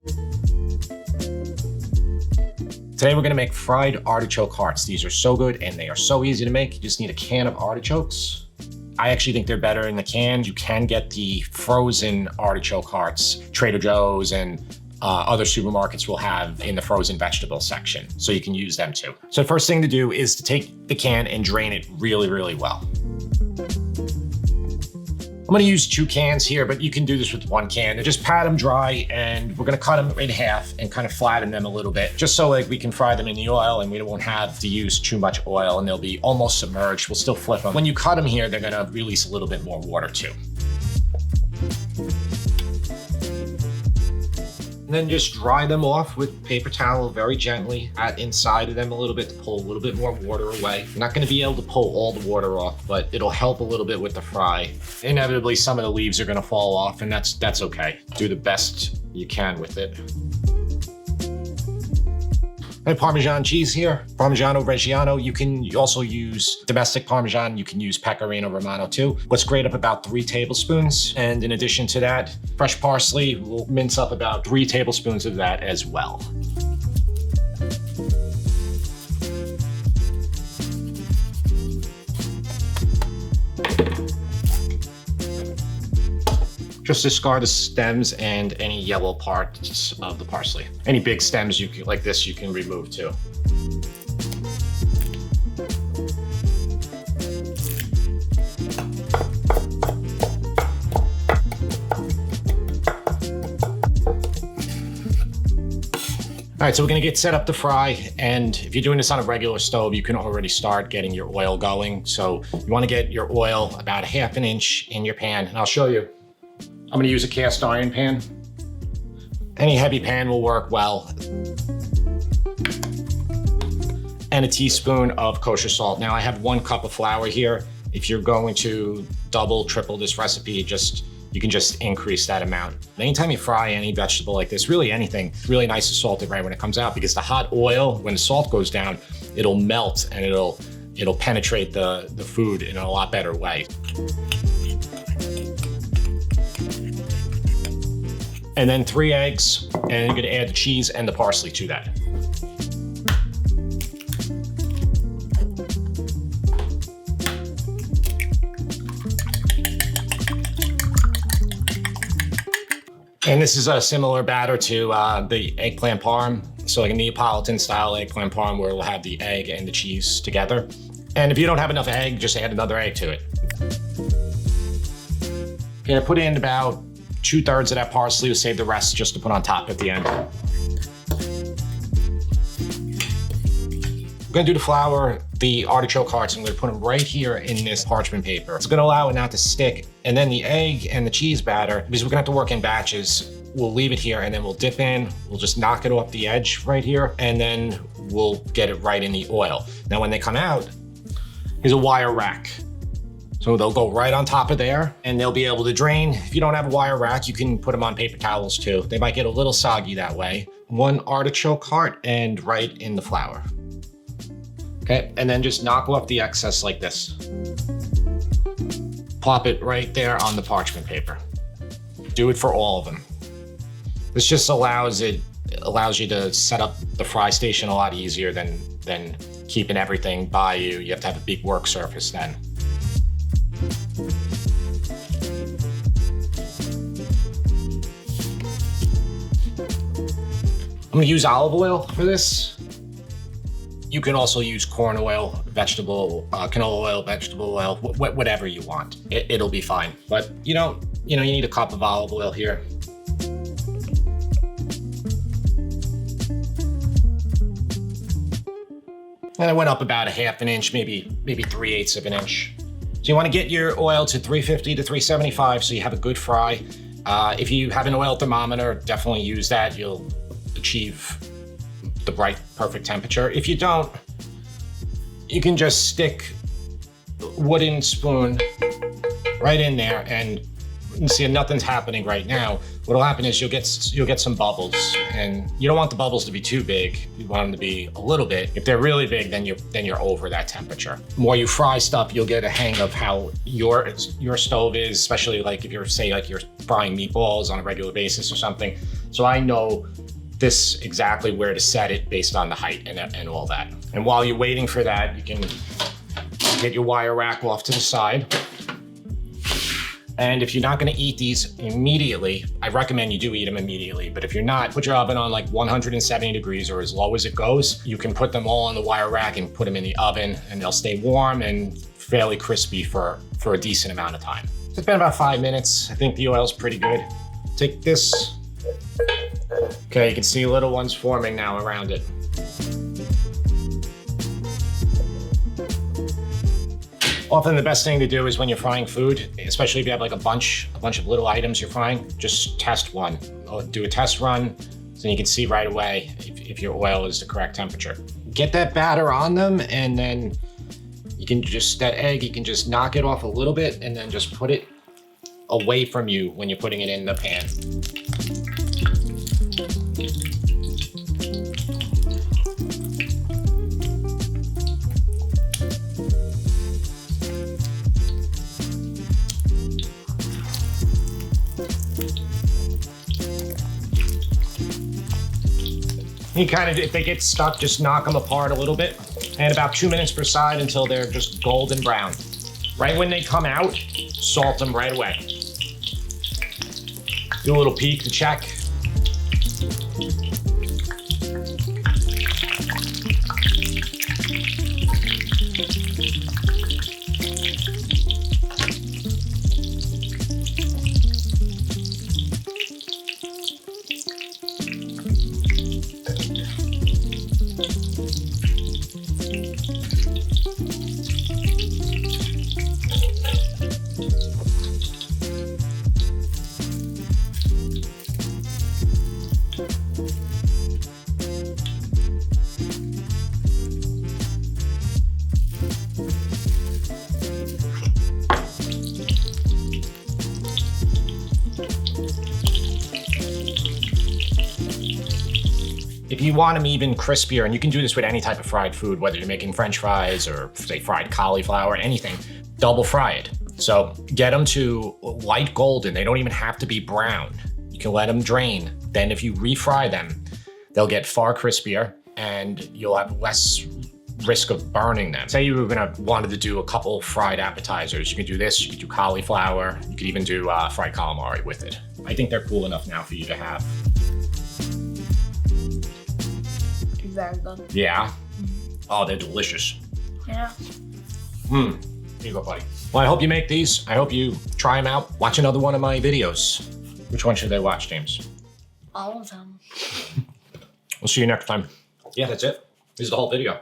Today we're gonna make fried artichoke hearts. These are so good and they are so easy to make. You just need a can of artichokes. I actually think they're better in the can. You can get the frozen artichoke hearts. Trader Joe's and other supermarkets will have in the frozen vegetable section, so you can use them too. So the first thing to do is to take the can and drain it really, really well. I'm gonna use 2 cans here, but you can do this with 1 can. And just pat them dry, and we're gonna cut them in half and kind of flatten them a little bit, just so like we can fry them in the oil and we won't have to use too much oil and they'll be almost submerged. We'll still flip them. When you cut them here, they're gonna release a little bit more water too. And then just dry them off with paper towel very gently. Add inside of them a little bit to pull a little bit more water away. You're not gonna be able to pull all the water off, but it'll help a little bit with the fry. Inevitably, some of the leaves are gonna fall off, and that's okay. Do the best you can with it. I have Parmesan cheese here, Parmigiano Reggiano. You can also use domestic Parmesan. You can use Pecorino Romano too. Let's grate up about 3 tablespoons. And in addition to that, fresh parsley, we'll mince up about 3 tablespoons of that as well. Just discard the stems and any yellow parts of the parsley. Any big stems like this you can remove too. All right, so we're gonna get set up to fry, and if you're doing this on a regular stove, you can already start getting your oil going. So you wanna get your oil about 1/2 inch in your pan, and I'll show you. I'm gonna use a cast iron pan. Any heavy pan will work well. And a teaspoon of kosher salt. Now I have 1 cup of flour here. If you're going to double, triple this recipe, you can just increase that amount. Anytime you fry any vegetable like this, really anything, it's really nice to salt it right when it comes out, because the hot oil, when the salt goes down, it'll melt and it'll penetrate the food in a lot better way. And then 3 eggs, and you're gonna add the cheese and the parsley to that. And this is a similar batter to the eggplant parm. So like a Neapolitan style eggplant parm where we'll have the egg and the cheese together. And if you don't have enough egg, just add another egg to it. Okay, I put in about 2/3 of that parsley. We'll save the rest just to put on top at the end. We're gonna do the flour, the artichoke hearts. I'm gonna put them right here in this parchment paper. It's gonna allow it not to stick. And then the egg and the cheese batter, because we're gonna have to work in batches, we'll leave it here and then we'll dip in. We'll just knock it off the edge right here, and then we'll get it right in the oil. Now when they come out, here's a wire rack. So they'll go right on top of there and they'll be able to drain. If you don't have a wire rack, you can put them on paper towels too. They might get a little soggy that way. 1 artichoke heart and right in the flour. Okay, and then just knock off the excess like this. Plop it right there on the parchment paper. Do it for all of them. This just allows you to set up the fry station a lot easier than keeping everything by you. You have to have a big work surface then. I'm gonna use olive oil for this. You can also use corn oil, vegetable, canola oil, vegetable oil, whatever you want. It'll be fine. But you need a cup of olive oil here. And I went up about 1/2 inch, maybe 3/8 of an inch. So you want to get your oil to 350 to 375 so you have a good fry. If you have an oil thermometer, definitely use that. You'll achieve the right, perfect temperature. If you don't, you can just stick a wooden spoon right in there, and you can see nothing's happening right now. What'll happen is you'll get some bubbles, and you don't want the bubbles to be too big. You want them to be a little bit. If they're really big, then you're over that temperature. The more you fry stuff, you'll get a hang of how your stove is, especially like if you're frying meatballs on a regular basis or something. So I know this exactly where to set it based on the height and all that. And while you're waiting for that, you can get your wire rack off to the side. And if you're not gonna eat these immediately, I recommend you do eat them immediately, but if you're not, put your oven on like 170 degrees or as low as it goes. You can put them all on the wire rack and put them in the oven and they'll stay warm and fairly crispy for a decent amount of time. It's been about 5 minutes. I think the oil's pretty good. Take this. Okay, you can see little ones forming now around it. Often the best thing to do is when you're frying food, especially if you have like a bunch of little items you're frying, just test one. Or do a test run so you can see right away if your oil is the correct temperature. Get that batter on them and then you can just, that egg, you can just knock it off a little bit and then just put it away from you when you're putting it in the pan. You kind of, if they get stuck, just knock them apart a little bit. And about 2 minutes per side until they're just golden brown. Right when they come out, salt them right away. Do a little peek to check. If you want them even crispier, and you can do this with any type of fried food, whether you're making French fries or say fried cauliflower, anything, double fry it. So get them to light golden. They don't even have to be brown. You can let them drain. Then if you refry them, they'll get far crispier and you'll have less risk of burning them. Say you were wanted to do a couple fried appetizers. You can do this, you can do cauliflower, you could even do fried calamari with it. I think they're cool enough now for you to have. Very good. Yeah? Oh, they're delicious. Yeah. Here you go, buddy. Well, I hope you make these. I hope you try them out. Watch another one of my videos. Which one should they watch, James? All of them. We'll see you next time. Yeah, that's it. This is the whole video.